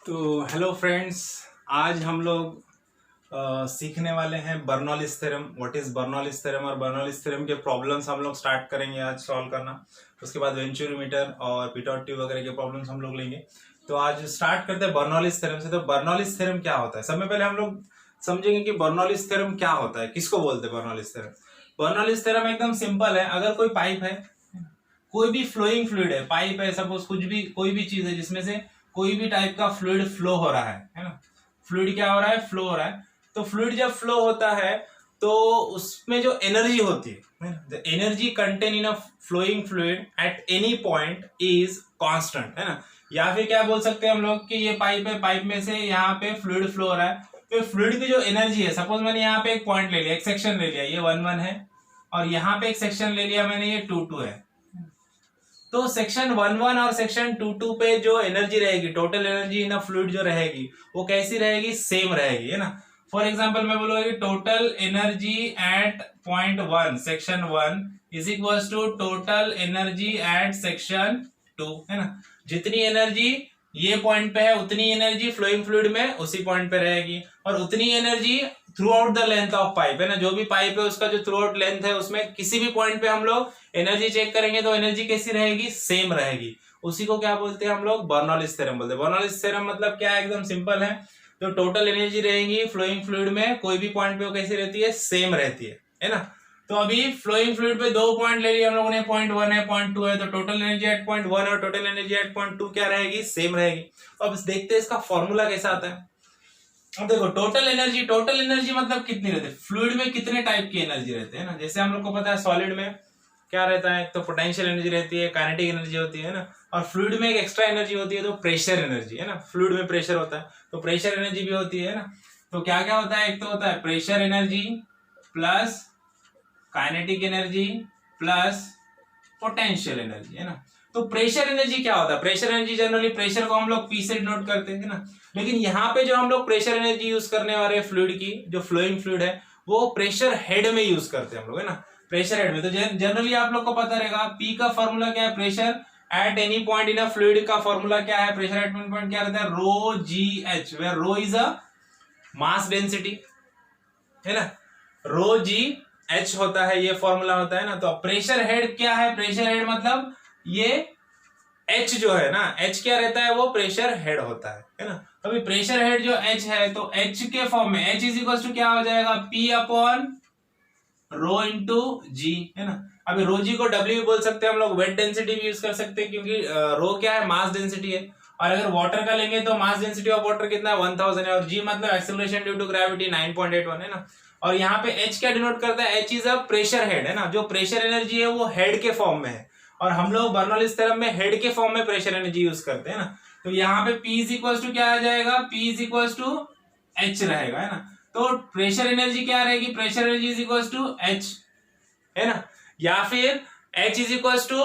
तो hello friends, आज हम लोग सीखने वाले हैं Bernoulli's theorem. What is Bernoulli's theorem और बर्नौलीज थ्योरम के प्रॉब्लम्स हम लोग स्टार्ट करेंगे आज सॉल्व करना। उसके बाद वेंचुरोमीटर और पिटॉट ट्यूब वगैरह के प्रॉब्लम्स हम लोग लेंगे। तो आज स्टार्ट करते हैं बर्नौलीज थ्योरम से। तो बर्नौलीज थ्योरम क्या होता है, सबसे पहले हम लोग समझेंगे कि बर्नौलीज थ्योरम क्या होता है, किसको बोलते हैं बर्नौलीज थ्योरम। बर्नौलीज थ्योरम एकदम सिंपल है। अगर कोई पाइप है, कोई भी फ्लोइंग फ्लूइड है, पाइप है, सपोज कुछ भी कोई भी चीज है जिसमें से कोई भी टाइप का फ्लूइड फ्लो हो रहा है ना। फ्लूइड क्या हो रहा है, फ्लो हो रहा है। तो फ्लूइड जब फ्लो होता है तो उसमें जो एनर्जी होती है, the energy contain in a flowing fluid at any point is constant, है ना। या फिर क्या बोल सकते हैं हम लोग कि ये पाइप है, पाइप में से यहाँ पे फ्लूइड फ्लो हो रहा है। तो फ्लूइड की जो एनर्जी है, सपोज मैंने यहाँ पे एक पॉइंट ले लिया, एक सेक्शन ले लिया, ये 1 1 है, और यहाँ पे एक सेक्शन ले लिया मैंने, ये 2 2 है। तो सेक्शन 1 1 और सेक्शन 2 2 पे जो एनर्जी रहेगी, total energy in a fluid जो रहेगी, वो कैसी रहेगी, सेम रहेगी, है ना। फॉर एग्जांपल मैं बोलूंगा कि total energy at point 1 section 1 is equal to total energy at section 2, है ना। जितनी एनर्जी ये पॉइंट पे है उतनी एनर्जी फ्लोइंग फ्लूइड में उसी पॉइंट पे रहेगी, और उतनी energy through out the length of pipe, है ना। जो भी पाइप है उसका जो थ्रू आउट लेंथ है, उसमें किसी भी पॉइंट पे हम लोग एनर्जी चेक करेंगे तो एनर्जी कैसी रहेगी, सेम रहेगी। उसी को क्या बोलते हैं हम लोग, बर्नौलीज थ्योरम बोलते हैं। बर्नौलीज थ्योरम मतलब क्या है, एकदम सिंपल है। जो टोटल एनर्जी रहेगी फ्लोइंग फ्लूइड में कोई भी पॉइंट पे वो कैसी रहती है, सेम रहती है ना। तो अभी फ्लोइंग फ्लूइड पे 2 पॉइंट ले लिए हम लोगों ने, पॉइंट 1 है, पॉइंट 2 है। तो टोटल एनर्जी एट पॉइंट 1 और टोटल एनर्जी एट पॉइंट 2 क्या रहेगी, सेम रहेगी। अब देखते हैं इसका फॉर्मूला कैसा आता है। अब देखो, टोटल एनर्जी मतलब कितनी रहती है, फ्लूइड में कितने टाइप की एनर्जी रहते हैं ना। जैसे हम लोग को पता है सॉलिड में क्या रहता है, एक तो पोटेंशियल एनर्जी रहती है, काइनेटिक एनर्जी होती है ना। और फ्लूइड में एक एक्स्ट्रा एनर्जी होती है, तो प्रेशर एनर्जी, है ना। फ्लूइड में प्रेशर होता है तो प्रेशर एनर्जी भी होती है ना। तो क्या क्या होता है, एक तो होता है pressure energy plus kinetic energy plus potential energy, है ना। तो प्रेशर एनर्जी क्या होता है, प्रेशर एनर्जी जनरली प्रेशर को हम लोग पी से डिनोट करते हैं ना। लेकिन यहाँ पे जो हम लोग प्रेशर एनर्जी यूज करने वाले फ्लूइड की, जो फ्लोइंग फ्लूइड है, वो प्रेशर हेड में यूज करते हैं हम लोग, है ना। प्रेशर हेड में तो जनरली आप लोग को पता रहेगा, पी का फॉर्मूला क्या है, pressure at any point in a fluid का फॉर्मूला क्या है, प्रेशर एट एनी पॉइंट क्या रहता है, rho g h, where rho is a mass density, है ना। रो जी एच होता है, ये फॉर्मूला होता है ना। तो प्रेशर हेड क्या है, प्रेशर हेड मतलब ये एच जो है ना, एच क्या रहता है, वो प्रेशर हेड होता है ना। अभी प्रेशर हेड जो एच है, तो एच के फॉर्म में एच इज इक्वल टू क्या हो जाएगा, पी अपॉन रो इंटू जी, है ना। अभी रो जी को डब्ल्यू भी बोल सकते हैं हम लोग, वेट डेंसिटी भी यूज कर सकते हैं, क्योंकि रो क्या है, मास डेंसिटी है। और अगर वाटर का लेंगे तो मास डेंसिटी ऑफ वाटर कितना है, 1000 है, और जी मतलब एक्सेलरेशन ड्यू टू ग्रेविटी 9.81, है ना। और यहाँ पे एच क्या डिनोट करता है, H is a pressure head, है ना। जो प्रेशर एनर्जी है वो हेड के फॉर्म में है, और हम लोग बर्नौलीज थ्योरम में हेड के फॉर्म में प्रेशर एनर्जी यूज करते हैं ना। तो यहाँ पे P इज इक्वल टू क्या आ जाएगा, P is equal to H रहेगा, है ना। तो प्रेशर एनर्जी क्या रहेगी, pressure energy is equal to H, है ना। या फिर H इज इक्वल टू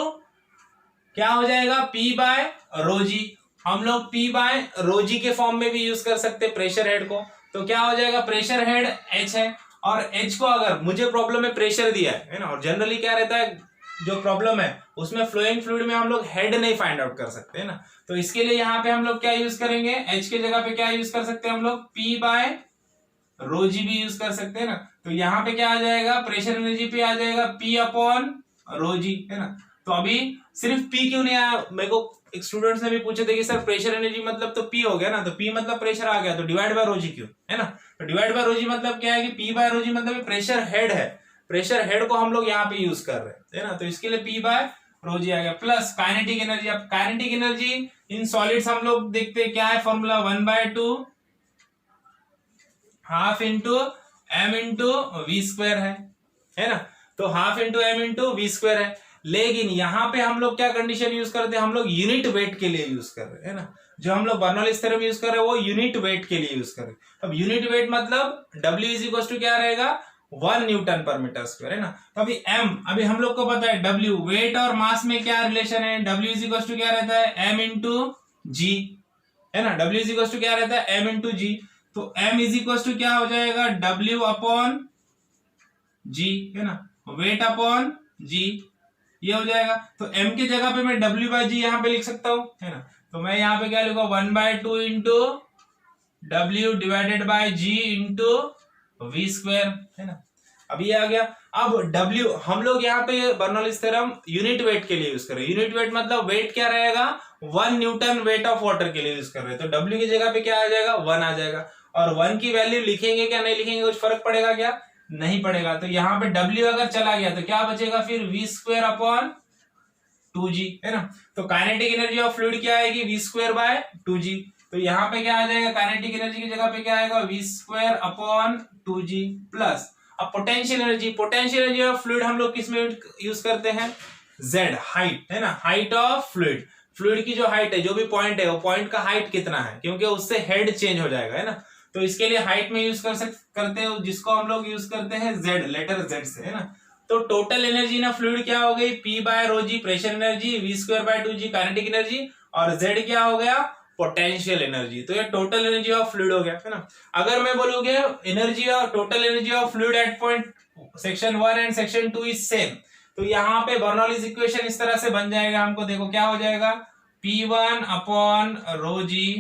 क्या हो जाएगा, P बाय रोजी। हम लोग P बाय रोजी के फॉर्म में भी यूज कर सकते हैं प्रेशर हेड को। तो क्या हो जाएगा, प्रेशर हेड H है, और H को अगर मुझे प्रॉब्लम में प्रेशर दिया है ना, और जनरली क्या रहता है, जो प्रॉब्लम है उसमें फ्लोइंग फ्लूइड में हम लोग हेड नहीं फाइंड आउट कर सकते, है ना। तो इसके लिए यहाँ पे हम लोग क्या यूज करेंगे, H के जगह पे क्या यूज कर सकते हैं हम लोग, P बाय रोजी भी यूज कर सकते हैं ना। तो यहाँ पे क्या आ जाएगा, प्रेशर एनर्जी पे आ जाएगा P अपॉन रोजी, है ना। तो अभी सिर्फ P क्यों नहीं आया, मेरे को एक स्टूडेंट्स ने भी पूछे थे कि सर प्रेशर एनर्जी मतलब तो P हो गया ना, तो P मतलब प्रेशर आ गया, तो डिवाइड बाय रोजी क्यों, है ना। तो डिवाइड बाय रोजी मतलब क्या है कि P बाय रोजी मतलब प्रेशर हेड है, प्रेशर हेड को हम लोग यहाँ पे यूज कर रहे हैं ना। तो इसके लिए P बाय रोजी आ गया, प्लस काइनेटिक एनर्जी। अब काइनेटिक एनर्जी इन सॉलिड्स हम लोग देखते हैं क्या है formula, 1/2 half into M into V square है ना। तो half into M into V square है। लेकिन यहाँ पे हम लोग क्या कंडीशन यूज करते हैं, हम लोग यूनिट वेट के लिए यूज कर रहे हैं ना। जो हम लोग बर्नौलीज थ्योरम यूज कर रहे हैं वो यूनिट वेट के लिए यूज कर रहे हैं। अब यूनिट वेट मतलब W इज इक्वल टू क्या रहेगा, 1 न्यूटन पर मीटर स्क्वायर, है ना। तो अभी M, अभी हम लोग को पता है W, वेट और मास में क्या रिलेशन है, W इज इक्वल टू क्या रहता है, M इंटू जी, है ना। W इज इक्वल टू क्या रहता है, M इंटू जी। तो M इज इक्वल टू क्या हो जाएगा, W अपॉन जी, है ना, वेट अपॉन जी, ये हो जाएगा। तो M के जगह पे मैं W बाई जी यहाँ पे लिख सकता हूँ, है ना। तो मैं यहाँ पे क्या लिखूंगा 1/2 into W divided by G into V², है ना। अब ये आ गया। अब W हम लोग यहाँ पे बर्नौलीज थ्योरम यूनिट वेट के लिए यूज कर रहे हैं। यूनिट वेट मतलब वेट क्या रहेगा, 1 न्यूटन वेट ऑफ वाटर के लिए यूज कर रहे हैं। तो W की जगह पे क्या आ जाएगा, 1 आ जाएगा। और 1 की वैल्यू लिखेंगे क्या नहीं लिखेंगे, कुछ फर्क पड़ेगा क्या, नहीं पड़ेगा। तो यहाँ पे W अगर चला गया तो क्या बचेगा फिर V² अपॉन 2G, है ना। तो काइनेटिक एनर्जी ऑफ फ्लूइड क्या आएगी, V² बाय 2G। तो यहाँ पे क्या आ जाएगा, काइनेटिक एनर्जी की जगह पे क्या आएगा, V² अपॉन 2G प्लस। अब पोटेंशियल एनर्जी ऑफ फ्लूइड हम लोग किस में यूज करते हैं, Z, हाइट, है ना। हाइट ऑफ फ्लूइड की जो हाइट है, जो भी पॉइंट है वो पॉइंट का हाइट कितना है, क्योंकि उससे हेड चेंज हो जाएगा, है ना। तो इसके लिए हाइट में यूज करते हैं, जिसको हम लोग यूज करते हैं Z, लेटर Z से, है ना। तो टोटल एनर्जी ना फ्लूइड क्या हो गई, P by rho g pressure energy, V² by 2G kinetic energy, और Z क्या हो गया, पोटेंशियल एनर्जी। तो ये टोटल एनर्जी ऑफ फ्लूइड हो गया, है ना। अगर मैं बोलूंगे energy of total energy of fluid at point section 1 and section 2 is same, तो यहाँ पे बर्नौलीज इक्वेशन इस तरह से बन जाएगा हमको। देखो क्या हो जाएगा, P1 upon rho G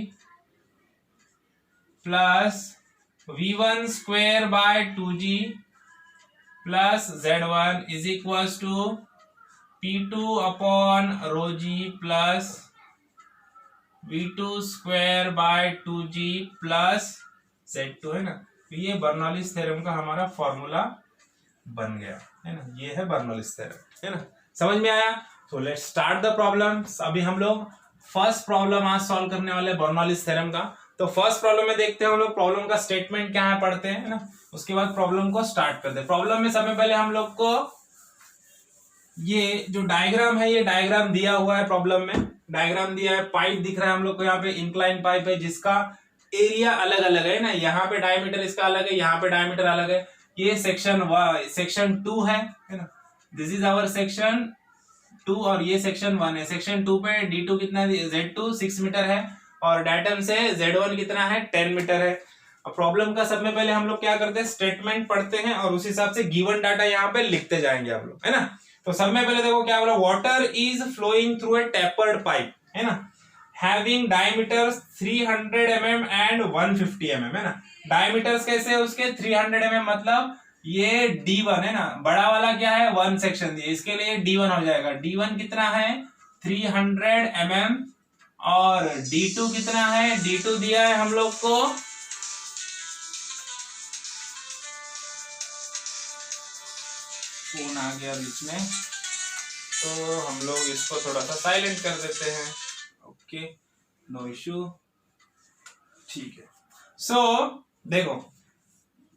plus V1² by 2G plus Z1 is equal to P2 upon rho G plus V2² by 2G plus Z2, है ना। तो ये बर्नौलीज थ्योरम का हमारा फॉर्मूला बन गया, है ना। ये है बर्नौलीज थ्योरम, है ना। समझ में आया। तो लेट्स स्टार्ट द प्रॉब्लम। अभी हम लोग फर्स्ट प्रॉब्लम आज सॉल्व करने वाले बर्नौलीज थ्योरम का। तो फर्स्ट प्रॉब्लम में देखते हैं हम लोग प्रॉब्लम का स्टेटमेंट क्या है, पढ़ते हैं, है ना। उसके बाद प्रॉब्लम को स्टार्ट करते हैं। प्रॉब्लम में सबसे पहले हम लोग को ये जो डायग्राम है, ये डायग्राम दिया हुआ है। प्रॉब्लम में डायग्राम दिया है, पाइप दिख रहा है हम लोग को यहाँ पे, इंक्लाइन पाइप है जिसका एरिया अलग अलग है ना। यहाँ पे डायमीटर इसका अलग है, यहाँ पे डायमीटर अलग है। ये सेक्शन 2 है ना। दिस इज आवर सेक्शन 2 और ये सेक्शन 1 है। सेक्शन 2 पे D2 कितना है, Z2 6 मीटर है, और डायटम से Z1 कितना है, 10 मीटर है। अब प्रॉब्लम का सब में पहले हम लोग क्या करते हैं, स्टेटमेंट पढ़ते हैं और उस हिसाब से गिवन डाटा यहाँ पे लिखते जाएंगे आप लोग, है ना। तो सब में पहले देखो क्या बोला, water is flowing through a tapered pipe, है ना, having diameters 300 mm and 150 mm, है ना। डायमीटर्स कैसे है उसके, 300 mm मतलब ये D1 है ना, बड़ा वाला क्या है 1 सेक्शन दिया, इसके लिए D1 हो जाएगा। D1 कितना है 300 mm, और D2 कितना है, D2 दिया है हम लोग को फोन आ गया बीच में, तो हम लोग इसको थोड़ा सा साइलेंट कर देते हैं। ओके, नो इश्यू, ठीक है। सो देखो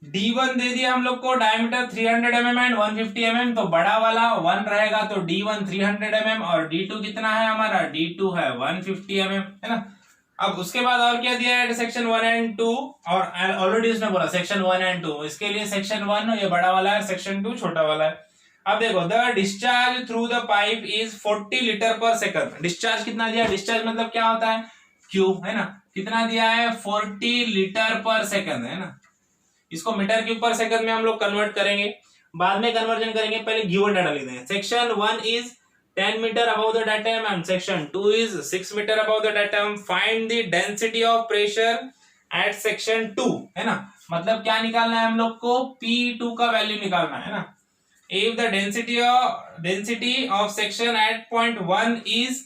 D1 दे दिया हम लोग को, डायमीटर 300 mm एंड 150 mm, तो बड़ा वाला 1 रहेगा, तो D1 300 mm, और D2 कितना है हमारा, D2 है 150 mm, है ना। अब उसके बाद और क्या दिया है, सेक्शन 1 एंड 2, और ऑलरेडी उसने बोला सेक्शन 1 एंड 2, इसके लिए सेक्शन 1 ये बड़ा वाला है, सेक्शन 2 छोटा वाला है। अब देखो the discharge through the pipe is 40 litre पर सेकंड। डिस्चार्ज कितना दिया, डिस्चार्ज मतलब क्या होता है, क्यूब, है ना। कितना दिया है 40 लीटर पर सेकंड, है ना। इसको मीटर क्यूब पर सेकंड में हम लोग कन्वर्ट करेंगे, बाद में कन्वर्जन करेंगे, पहले गिवन डाटा लिख देंगे। Section 1 is 10 metre above the datum and section 2 is 6 metre above the datum. Find the density of pressure at section 2, है ना। मतलब क्या निकालना है हम लोग को, P2 का वैल्यू निकालना है ना। If the density of section at point 1 is,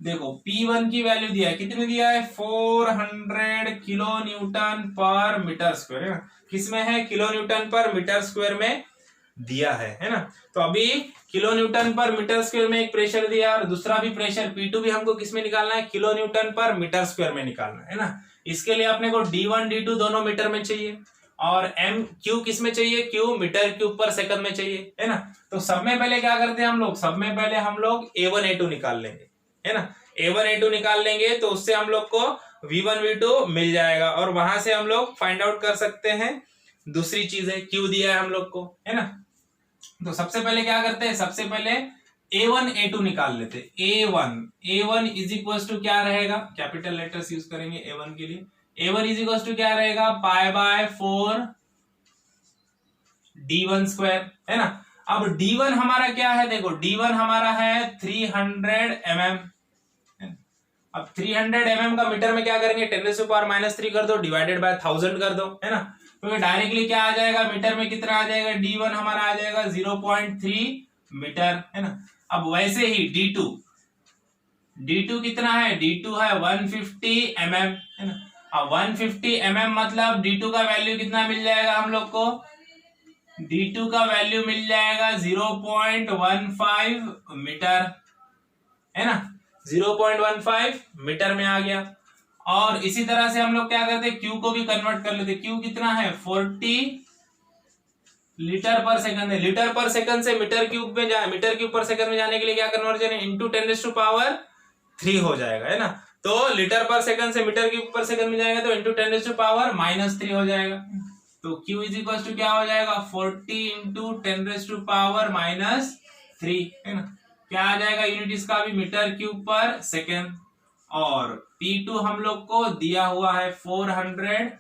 देखो P1 की वैल्यू दिया है, कितनी दिया है 400 किलो न्यूटन पर मीटर स्क्वायर, है ना। किसमें है, किलो न्यूटन पर मीटर स्क्वायर में दिया है ना। तो अभी किलो न्यूटन पर मीटर स्क्वायर में एक प्रेशर दिया, और दूसरा भी प्रेशर P2 भी हमको किसमें निकालना है, किलो न्यूटन पर मीटर स्क्वायर में निकालना है ना। इसके लिए अपने को D1 D2 दोनों मीटर में चाहिए, और Q किस में चाहिए, Q मीटर क्यूब पर सेकंड में चाहिए, है ना। तो सब में पहले क्या करते हैं हम लोग, सब में पहले हम लोग A1 A2 निकाल लेंगे, है ना। A1 A2 निकाल लेंगे तो उससे हम लोग को V1 V2 मिल जाएगा, और वहां से हम लोग फाइंड आउट कर सकते हैं दूसरी चीज है, Q दिया है हम लोग को, है ना। तो सबसे पहले क्या करते हैं, सबसे पहले A1 A2 निकाल लेते हैं। A1 इज इक्वल टू क्या रहेगा, कैपिटल लेटर्स यूज करेंगे A1 के लिए। A1 इज इक्वल टू क्या रहेगा, पाई बाय 4 D1 स्क्वायर, है ना। अब D1 हमारा क्या है, देखो D1 हमारा है 300 mm, अब 300 mm का मीटर में क्या करेंगे, 10⁻³ कर दो, डिवाइडेड बाय 1000 कर दो, है ना। तो ये डायरेक्टली क्या आ जाएगा, मीटर में कितना आ जाएगा, D1 हमारा आ जाएगा 0.3 मीटर, है ना। अब वैसे ही D2 कितना है, D2 है 150 mm, है ना। अब 150 mm मतलब D2 का वैल्यू कितना मिल जाएगा हम लोग को, D2 का वैल्यू मिल जाएगा 0.15 मीटर, है ना। 0.15 मीटर में आ गया। और इसी तरह से हम लोग क्या करते हैं, Q को भी कन्वर्ट कर लेते। Q कितना है, 40 लीटर पर सेकंड है। लीटर पर सेकंड से मीटर क्यूब में जाए, मीटर क्यूब पर सेकंड में जाने के लिए क्या कन्वर्जन है, इंटू 10⁻³ हो जाएगा, है ना। तो लीटर पर सेकंड से मीटर क्यूब पर सेकंड में जाएगा तो इंटू 10⁻³ हो जाएगा। तो Q इज इक्वल टू क्या हो जाएगा, 40 इंटू 10⁻³ है ना। क्या आ जाएगा, यूनिट इसका भी मीटर क्यूब पर सेकंड। और P2 हम लोग को दिया हुआ है 400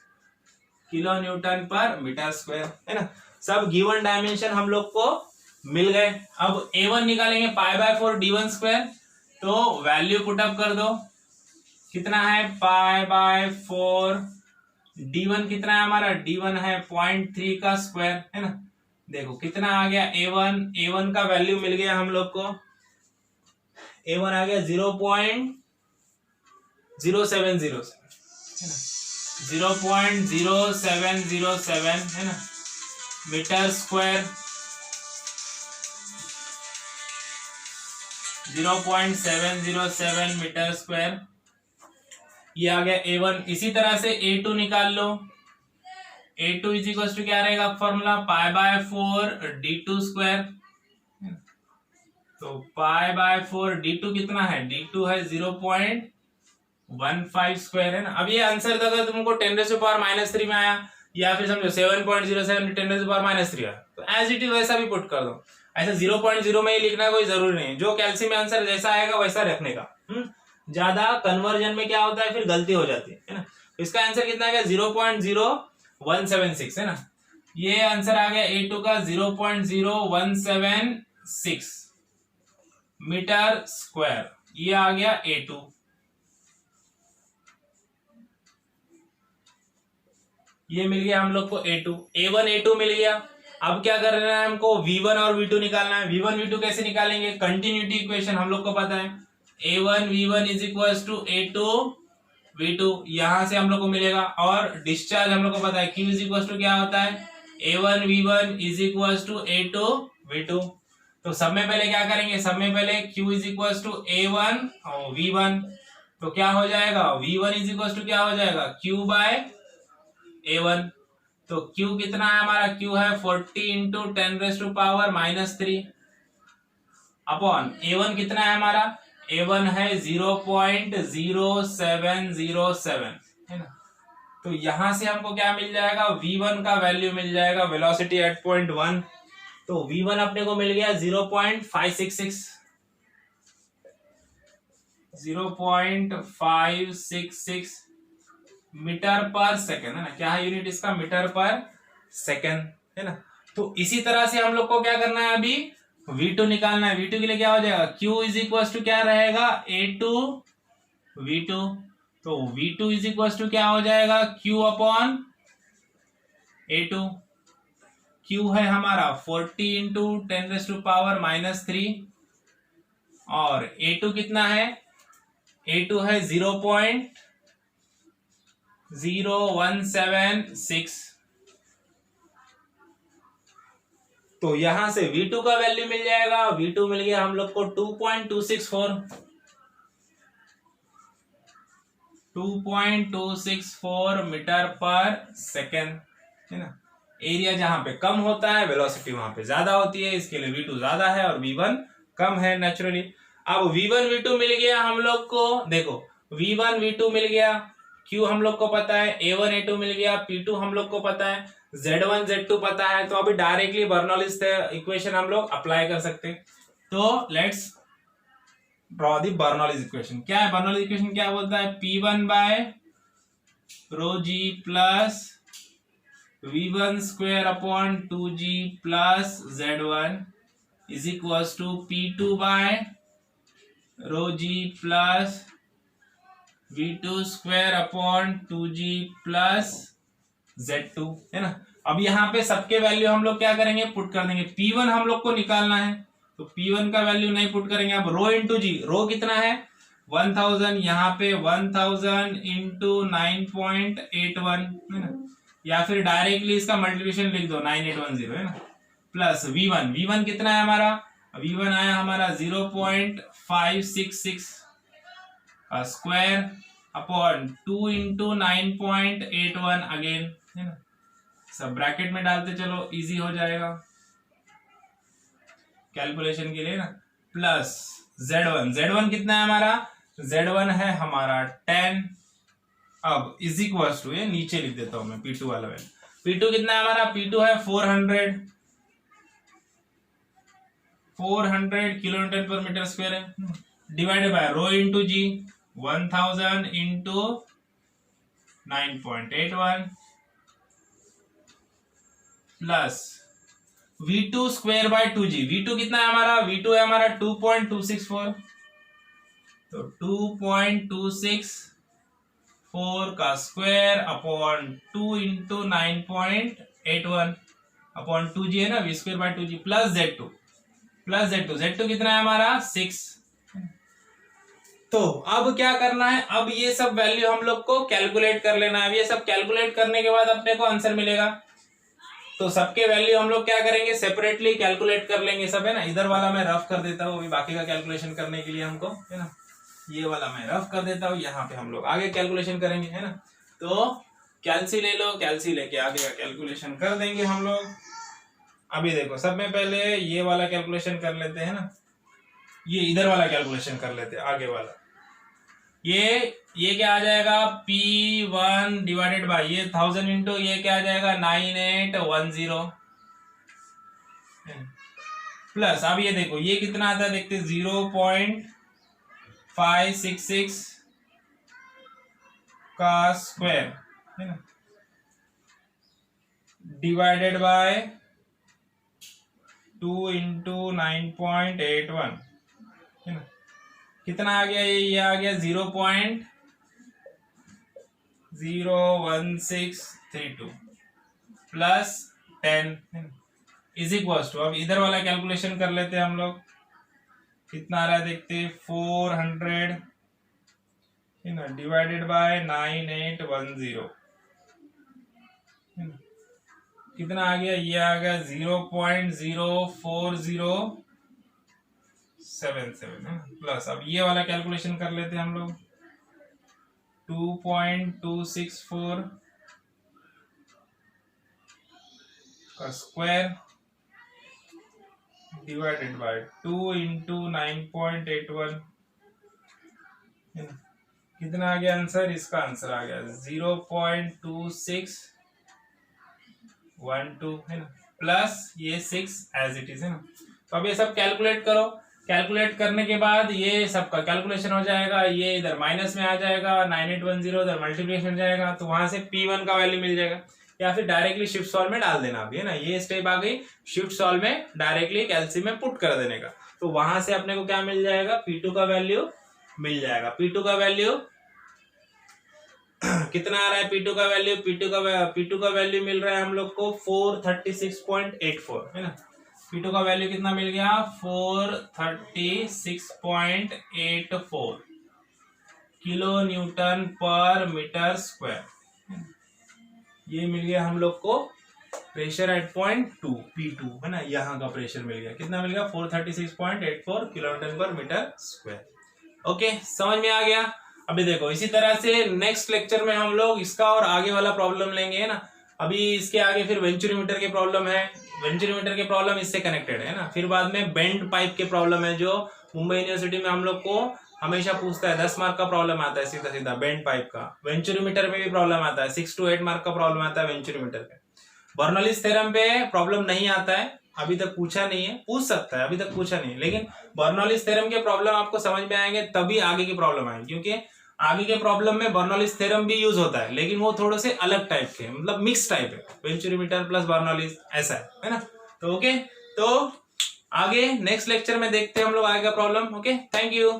किलो न्यूटन पर मीटर स्क्वायर, है ना। सब गिवन डायमेंशन हम लोग को मिल गए। अब A1 निकालेंगे, π/4 D1²। तो वैल्यू पुटअप कर दो, कितना है, π/4 D1 कितना है हमारा, D1 है 0.3 का स्क्वायर, है ना। देखो कितना आ गया, A1 का वैल्यू मिल गया हम लोग को, A1 आ गया 0.0707, है ना, 0.0707, है ना, मीटर स्क्वायर, 0.707 मीटर स्क्वायर, ये आ गया A1। इसी तरह से A2 निकाल लो। A2 इज इक्वल टू क्या रहेगा फॉर्मूला, π/4 D2²। तो π/4 D2 कितना है, D2 है 0.15 स्क्वायर, है ना। अब ये आंसर अगर तुमको 10⁻³ में आया, या फिर समझो 7.07 10⁻³ आया, तो एज इट इज वैसा भी पुट कर दो। ऐसा 0.0 में ही लिखना कोई जरूरी नहीं, जो कैल्सी में आंसर जैसा आएगा वैसा रखने का। ज्यादा कन्वर्जन में क्या होता है, फिर गलती हो जाती है ना। इसका आंसर कितना आ गया, 0.0176, है ना। ये आंसर आ गया A2 का 0.0176 मीटर स्क्वायर, ये आ गया A2। ये मिल गया हम लोग को A2। A1 A2 मिल गया। अब क्या करना है हमको, V1 और V2 निकालना है। V1 V2 कैसे निकालेंगे, कंटिन्यूटी इक्वेशन हम लोग को पता है, A1 V1 is equal to A2 V2, यहां से हम लोग को मिलेगा। और डिस्चार्ज हम लोग को पता है, Q इज इक्वल टू क्या होता है, A1 V1 is equal to A2 V2। तो सब में पहले क्या करेंगे, सब में पहले Q is equal to A1 और V1, तो क्या हो जाएगा, V1 इज इक्वल टू क्या हो जाएगा, Q/A1। तो Q कितना है हमारा, Q है 40 इंटू 10⁻³ अपॉन A1 कितना है हमारा, A1 है 0.0707, है ना। तो यहां से हमको क्या मिल जाएगा, V1 का वैल्यू मिल जाएगा, वेलोसिटी एट 0.1। तो V1 अपने को मिल गया 0.566 मीटर पर सेकेंड, है ना। क्या है यूनिट इसका, मीटर पर सेकेंड, है ना। तो इसी तरह से हम लोग को क्या करना है, अभी V2 निकालना है। V2 के लिए क्या हो जाएगा, Q इज इक्वल टू क्या रहेगा, A2 V2। तो V2 इज इक्वल टू क्या हो जाएगा, Q अपॉन A2। Q है हमारा 40 इंटू 10⁻³ और A2 कितना है, A2 है 0.0176। तो यहां से V2 का वैल्यू मिल जाएगा, V2 मिल गया हम लोग को 2.264 मीटर पर सेकेंड, है ना। एरिया जहां पे कम होता है, वेलोसिटी वहां पे ज्यादा होती है, इसके लिए V2 ज्यादा है और V1 कम है नेचुरली। अब V1 V2 मिल गया हम लोग को, देखो V1 V2 मिल गया, Q हम लोग को पता है, A1 A2 मिल गया, P2 हम लोग को पता है, Z1 Z2 पता है। तो अभी डायरेक्टली बर्नौलीज इक्वेशन हम लोग अप्लाई कर सकते हैं। तो let's draw the Bernoulli's equation. क्या है बर्नौलीज इक्वेशन, क्या बोलता है, P1/ρg plus V1² upon 2g plus Z1 is equal to P2/ρg plus V2 square upon 2G plus Z2 है ना। अब यहाँ पे सबके वैल्यू हम लोग क्या करेंगे, पुट कर देंगे। P1 हम लोग को निकालना है, तो P1 का वैल्यू नहीं पुट करेंगे। अब रो इंटू जी, रो कितना है 1000, यहाँ पे 1000 इंटू 9.81 है ना, या फिर डायरेक्टली इसका मल्टीप्लिकेशन लिख दो 9810 है ना, प्लस V1 कितना है हमारा, V1 आया हमारा 0.566 स्क्वायर अपॉन 2 इंटू 9.81 अगेन है ना, सब ब्रैकेट में डालते चलो, इजी हो जाएगा कैलकुलेशन के लिए ना, प्लस Z1 कितना है हमारा, Z1 है हमारा 10। अब इज इक्वल टू, ये नीचे लिख देता हूं मैं P2 वाला वैल्यू। P2 कितना है हमारा, P2 है 400 किलो न्यूटन पर मीटर स्क्वायर है, divided by rho into G 1000 into 9.81 plus V2 square by 2G। V2 कितना है हमारा, V2 है हमारा 2.264, तो 2.264 का square upon 2 into 9.81 upon 2G है ना, V square by 2G plus Z2 कितना है हमारा 6। तो अब क्या करना है, अब ये सब वैल्यू हम लोग को कैलकुलेट कर लेना है। अब ये सब कैलकुलेट करने के बाद अपने को आंसर मिलेगा, तो सबके वैल्यू हम लोग क्या करेंगे, सेपरेटली कैलकुलेट कर लेंगे सब है ना। इधर वाला मैं रफ कर देता हूँ अभी बाकी का कैलकुलेशन करने के लिए हमको है ना, ये वाला मैं रफ कर देता हूँ, यहाँ पे हम लोग आगे कैलकुलेशन करेंगे है ना। तो कैलसी ले लो, कैलसी लेके आगे का कैलकुलेशन कर देंगे हम लोग। अभी देखो सब में पहले ये वाला कैलकुलेशन कर लेते हैं ना, ये इधर वाला कैलकुलेशन कर लेते हैं आगे वाला। ये क्या आ जाएगा, P1 डिवाइडेड बाय ये 1000 इंटू ये क्या आ जाएगा 9810 प्लस, अब ये देखो ये कितना आता है देखते 0.566 का स्क्वायर है ना, डिवाइडेड बाय 2 इंटू 9.81 है ना, कितना आ गया, ये आ गया 0.01632 प्लस 10 इज इक्वल टू, अब इधर वाला कैलकुलेशन कर लेते हैं हम लोग, कितना आ रहा है देखते 400 है ना, डिवाइडेड बाय 9810 कितना आ गया, ये आ गया 0.04077 है प्लस, अब ये वाला कैलकुलेशन कर लेते हैं हम लोग 2.264 का स्क्वायर डिवाइडेड बाय 2 इंटू 9.81 कितना आ गया आंसर, इसका आंसर आ गया 0.2612 है ना, प्लस ये 6 एज इट इज है ना। तो अब ये सब कैलकुलेट करो, कैलकुलेट करने के बाद ये सबका कैलकुलेशन हो जाएगा, ये इधर माइनस में आ जाएगा 9810, इधर मल्टीप्लिकेशन हो जाएगा, तो वहां से P1 का वैल्यू मिल जाएगा, या फिर डायरेक्टली शिफ्ट सॉल्व में डाल देना अभी है ना। ये स्टेप आ गई, शिफ्ट सॉल्व में डायरेक्टली कैलसी में पुट कर देने का, तो वहां से अपने को क्या मिल जाएगा, P2 का वैल्यू मिल जाएगा। P2 का वैल्यू कितना आ रहा है, P2 का वैल्यू, P2 का वैल्यू मिल रहा है हम लोग को 436.84 है ना। P2 का वैल्यू कितना मिल गया, 436.84 किलो न्यूटन पर मीटर स्क्वायर, ये मिल गया हम लोग को प्रेशर एट पॉइंट 2 P2 है ना, यहाँ का प्रेशर मिल गया, कितना मिल गया 436.84 किलो न्यूटन पर मीटर स्क्वायर। ओके, समझ में आ गया। अभी देखो इसी तरह से नेक्स्ट लेक्चर में हम लोग इसका और आगे वाला प्रॉब्लम लेंगे है ना। अभी इसके आगे फिर वेंचुरीमीटर के प्रॉब्लम है, वेंचुरीमीटर के प्रॉब्लम इससे कनेक्टेड है ना। फिर बाद में बेंड पाइप के प्रॉब्लम है, जो मुंबई यूनिवर्सिटी में हम लोग को हमेशा पूछता है, 10 मार्क का प्रॉब्लम आता है सीधा सीधा बेंड पाइप का। वेंचुरीमीटर में भी प्रॉब्लम आता है, 6 to 8 मार्क का प्रॉब्लम आता है वेंचुरीमीटर पे। बर्नौलीज थ्योरम पे प्रॉब्लम नहीं आता है, अभी तक पूछा नहीं है, पूछ सकता है, अभी तक पूछा नहीं, लेकिन बर्नौलीज थ्योरम के प्रॉब्लम आपको समझ में आएंगे तभी आगे की प्रॉब्लम आएंगे, क्योंकि आगे के प्रॉब्लम में बर्नौलीज थ्योरम भी यूज होता है, लेकिन वो थोड़े से अलग टाइप के, मतलब मिक्स टाइप है, वेंचुरीमीटर प्लस बर्नौलीज ऐसा है ना। तो ओके, तो आगे नेक्स्ट लेक्चर में देखते हैं हम लोग आगे का प्रॉब्लम। Okay, thank you.